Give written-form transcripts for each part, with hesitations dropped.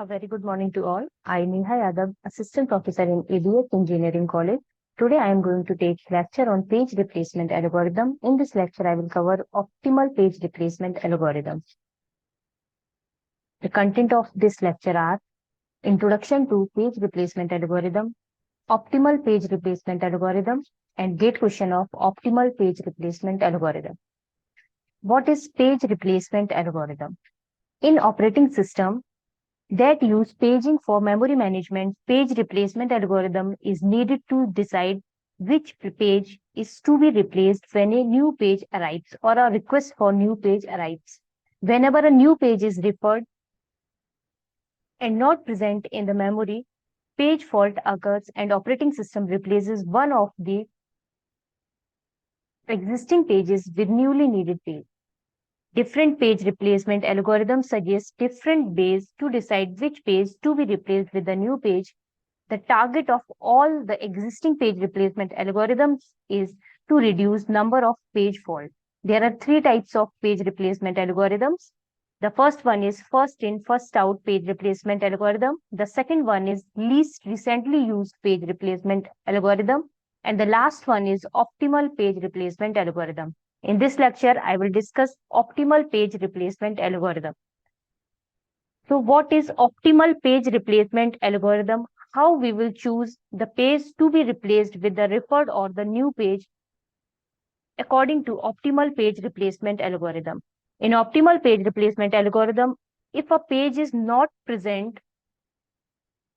A very good morning to all. I am Neha Yadav, Assistant Professor in ABES Engineering College. Today I am going to take lecture on page replacement algorithm. In this lecture, I will cover optimal page replacement algorithm. The content of this lecture are Introduction to page replacement algorithm, optimal page replacement algorithm, and gate question of optimal page replacement algorithm. What is page replacement algorithm? In operating system that use paging for memory management, page replacement algorithm is needed to decide which page is to be replaced when a new page arrives or a request for new page arrives. Whenever a new page is referred and not present in the memory, page fault occurs and operating system replaces one of the existing pages with newly needed page. Different page replacement algorithms suggest different ways to decide which page to be replaced with a new page. The target of all the existing page replacement algorithms is to reduce number of page faults. There are three types of page replacement algorithms. The first one is first in, first out page replacement algorithm. The second one is least recently used page replacement algorithm. And the last one is optimal page replacement algorithm. In this lecture, I will discuss optimal page replacement algorithm. So what is optimal page replacement algorithm? How we will choose the page to be replaced with the referred or the new page according to optimal page replacement algorithm. In optimal page replacement algorithm, if a page is not present,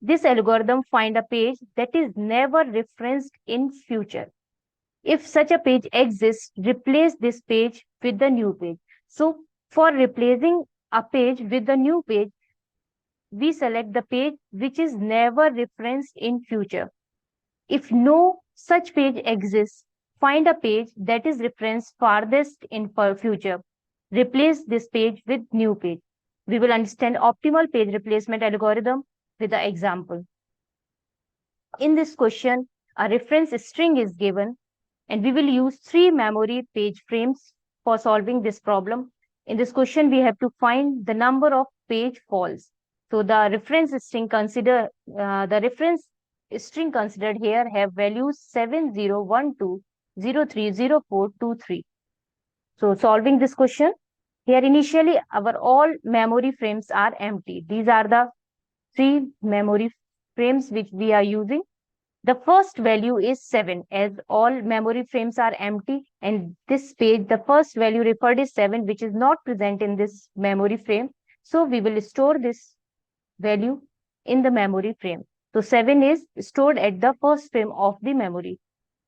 this algorithm find a page that is never referenced in future. If such a page exists, replace this page with the new page. So for replacing a page with the new page, we select the page which is never referenced in future. If no such page exists, find a page that is referenced farthest in future. Replace this page with new page. We will understand optimal page replacement algorithm with the example. In this question, a reference string is given and we will use 3 memory page frames for solving this problem. In this question, we have to find the number of page faults. So the reference string considered here have values 7012030423. So solving this question, here initially our all memory frames are empty. These are the 3 memory frames which we are using. The first value is 7 as all memory frames are empty and this page, the first value referred is 7 which is not present in this memory frame. So we will store this value in the memory frame. So 7 is stored at the first frame of the memory.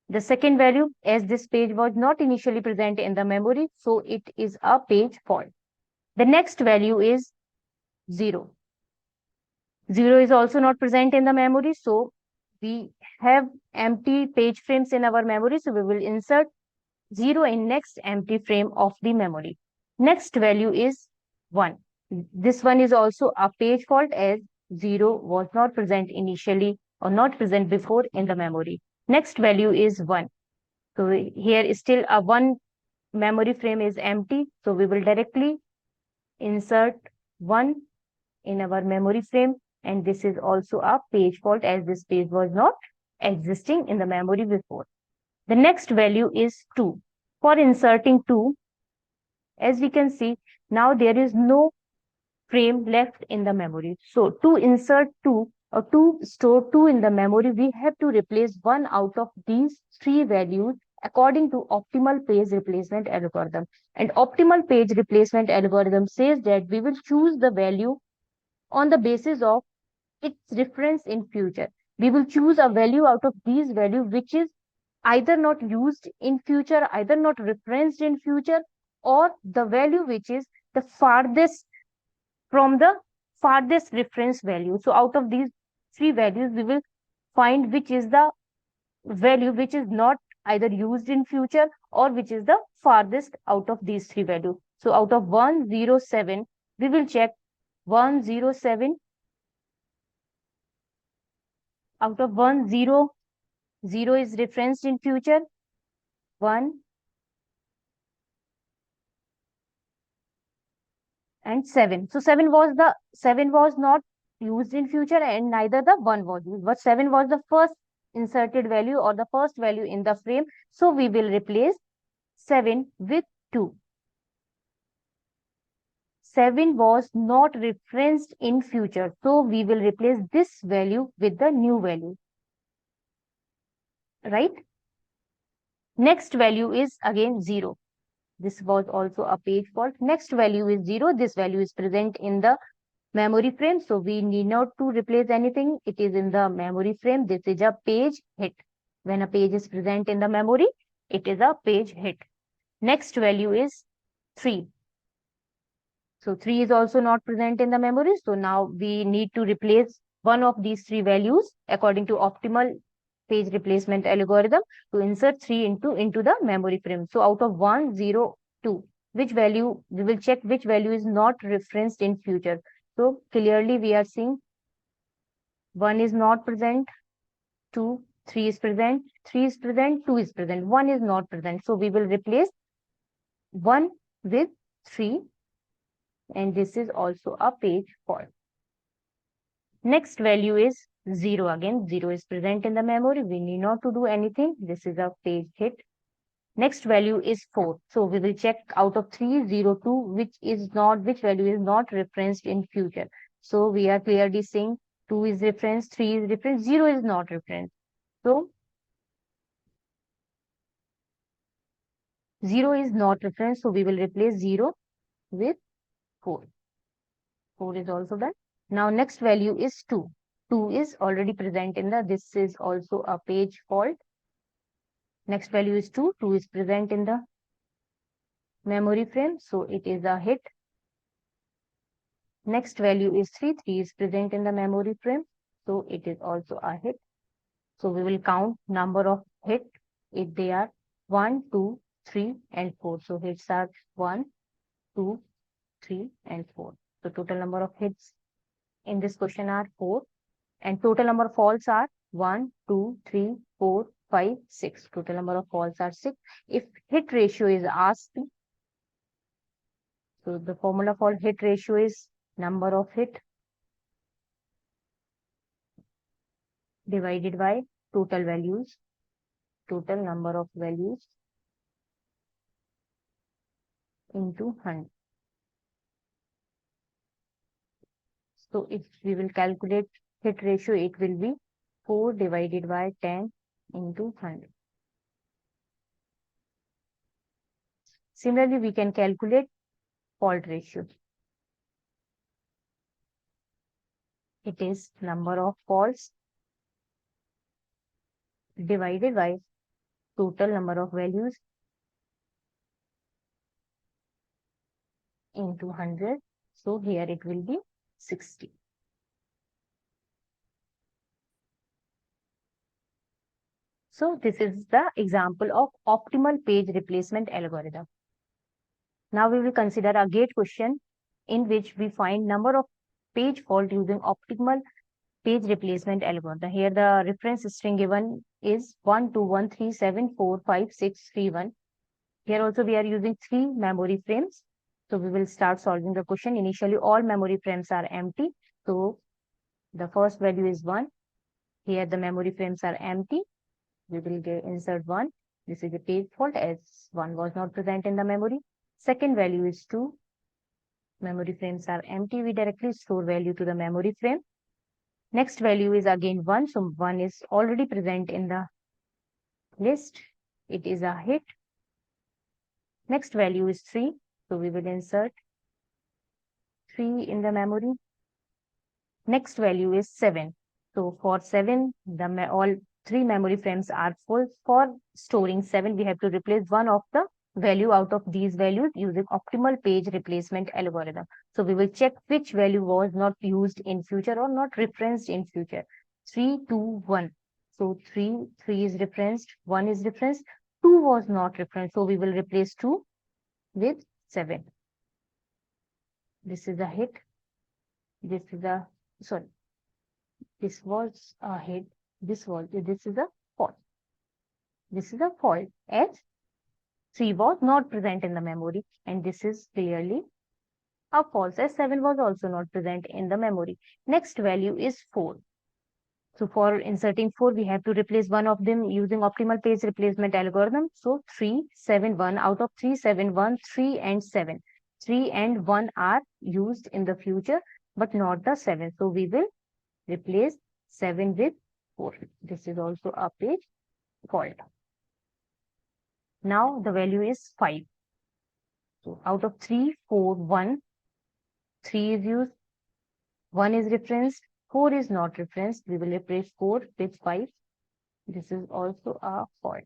The second value, as this page was not initially present in the memory, so it is a page fault. The next value is 0. 0 is also not present in the memory, so we have empty page frames in our memory, so we will insert 0 in next empty frame of the memory. Next value is 1. This one is also a page fault as 0 was not present initially or not present before in the memory. Next value is 1. So here is still a 1 memory frame is empty, so we will directly insert 1 in our memory frame. And this is also a page fault as this page was not existing in the memory before. The next value is 2. For inserting 2, as we can see, now there is no frame left in the memory. So to insert 2 or to store 2 in the memory, we have to replace one out of these 3 values according to optimal page replacement algorithm. And optimal page replacement algorithm says that we will choose the value on the basis of its reference in future. We will choose a value out of these values which is either not used in future, either not referenced in future, or the value which is the farthest from the farthest reference value. So out of these 3 values, we will find which is the value which is not either used in future or which is the farthest out of these 3 values. So out of 107, we will check 107. Out of 100 is referenced in future, 1 and 7. So 7 was not used in future and neither the 1 was used. But 7 was the first inserted value or the first value in the frame. So we will replace 7 with 2. 7 was not referenced in future. So we will replace this value with the new value. Right? Next value is again 0. This was also a page fault. Next value is 0. This value is present in the memory frame. So we need not to replace anything. It is in the memory frame. This is a page hit. When a page is present in the memory, it is a page hit. Next value is 3. So 3 is also not present in the memory. So now we need to replace one of these 3 values according to optimal page replacement algorithm to insert 3 into the memory frame. So out of 1, 0, 2, which value, we will check which value is not referenced in future. So clearly we are seeing 1 is not present, 2, 3 is present, 3 is present, 2 is present, 1 is not present. So we will replace 1 with 3 and this is also a page fault. Next value is 0 again. 0 is present in the memory. We need not to do anything. This is a page hit. Next value is 4. So we will check out of 3, 0, 2, which value is not referenced in future. So we are clearly saying 2 is referenced, 3 is referenced, 0 is not referenced. So 0 is not referenced. So we will replace 0 with 4. 4 is also done. Now next value is 2. 2 is already present in this is also a page fault. Next value is 2. 2 is present in the memory frame. So it is a hit. Next value is 3. 3 is present in the memory frame. So it is also a hit. So we will count number of hit if they are 1, 2, 3 and 4. So hits are 1, 2, 3 and 4. So total number of hits in this question are 4 and total number of faults are 1, 2, 3, 4, 5, 6. Total number of faults are 6. If hit ratio is asked, so the formula for hit ratio is number of hit divided by total values, total number of values into 100. So if we will calculate hit ratio, it will be 4 divided by 10 into 100. Similarly, we can calculate fault ratio. It is number of faults divided by total number of values into 100. So here it will be 60. So this is the example of optimal page replacement algorithm. Now we will consider a gate question in which we find number of page fault using optimal page replacement algorithm. Here the reference string given is 1, 2, 1, 3, 7, 4, 5, 6, 3, 1. Here also we are using 3 memory frames. So we will start solving the question. Initially all memory frames are empty. So the first value is 1. Here the memory frames are empty. We will insert 1. This is a page fault as 1 was not present in the memory. Second value is 2. Memory frames are empty. We directly store value to the memory frame. Next value is again 1. So 1 is already present in the list. It is a hit. Next value is 3. So we will insert 3 in the memory. Next value is 7. So for 7, all 3 memory frames are full. For storing 7, we have to replace one of the value out of these values using optimal page replacement algorithm. So we will check which value was not used in future or not referenced in future. 3, 2, 1. So 3 is referenced, 1 is referenced, 2 was not referenced. So we will replace 2 with 7. This is a hit. This is a, sorry, this was a hit. This is a fault. This is a fault as 3 was not present in the memory and this is clearly are false as 7 was also not present in the memory. Next value is 4. So for inserting 4, we have to replace one of them using optimal page replacement algorithm. So 3, 7, 1. Out of 3, 7, 1, 3 and 7. 3 and 1 are used in the future, but not the 7. So we will replace 7 with 4. This is also a page fault. Now the value is 5. So out of 3, 4, 1, 3 is used, 1 is referenced, 4 is not referenced. We will replace 4 with 5. This is also a fault.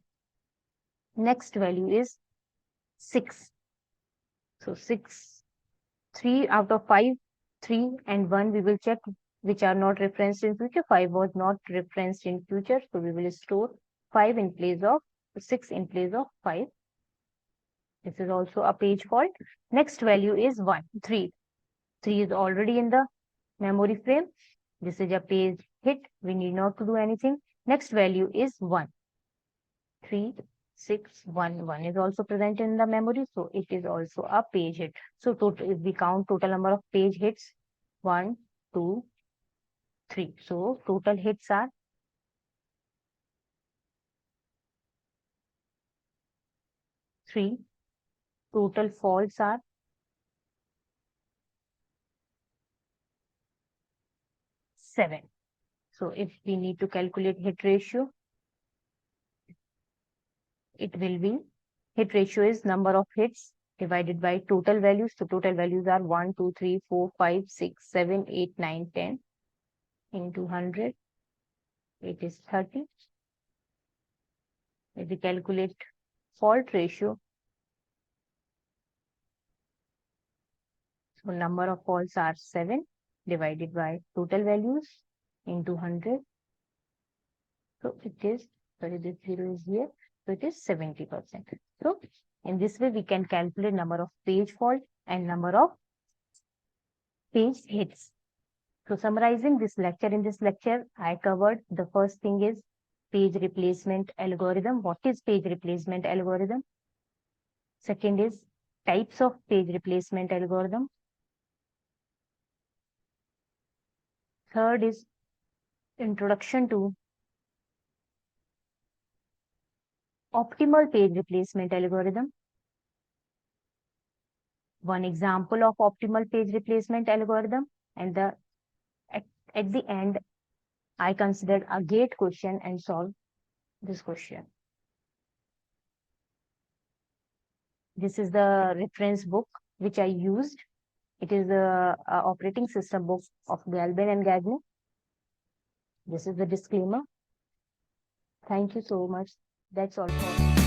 Next value is 6. So 6, 3 out of 5, 3 and 1 we will check which are not referenced in future. 5 was not referenced in future. So we will store 5 in place of 6 in place of 5. This is also a page fault. Next value is 1, 3. 3 is already in the memory frame. This is a page hit. We need not to do anything. Next value is 1. 3, 6, 1. 1 is also present in the memory. So it is also a page hit. So total, if we count total number of page hits, 1, 2, 3. So total hits are 3. Total faults are 7. So if we need to calculate hit ratio, it will be, hit ratio is number of hits divided by total values. So total values are 1, 2, 3, 4, 5, 6, 7, 8, 9, 10 into 100. It is 30. If we calculate fault ratio, so number of faults are 7 divided by total values into 100. So it is, sorry, this 0 is here. So it is 70%. So in this way, we can calculate number of page fault and number of page hits. So summarizing this lecture, in this lecture, I covered the first thing is page replacement algorithm. What is page replacement algorithm? Second is types of page replacement algorithm. Third is introduction to optimal page replacement algorithm. One example of optimal page replacement algorithm, and at the end, I considered a gate question and solved this question. This is the reference book which I used. It is the operating system book of Ghaziabad and Ghaziabad. This is the disclaimer. Thank you so much. That's all for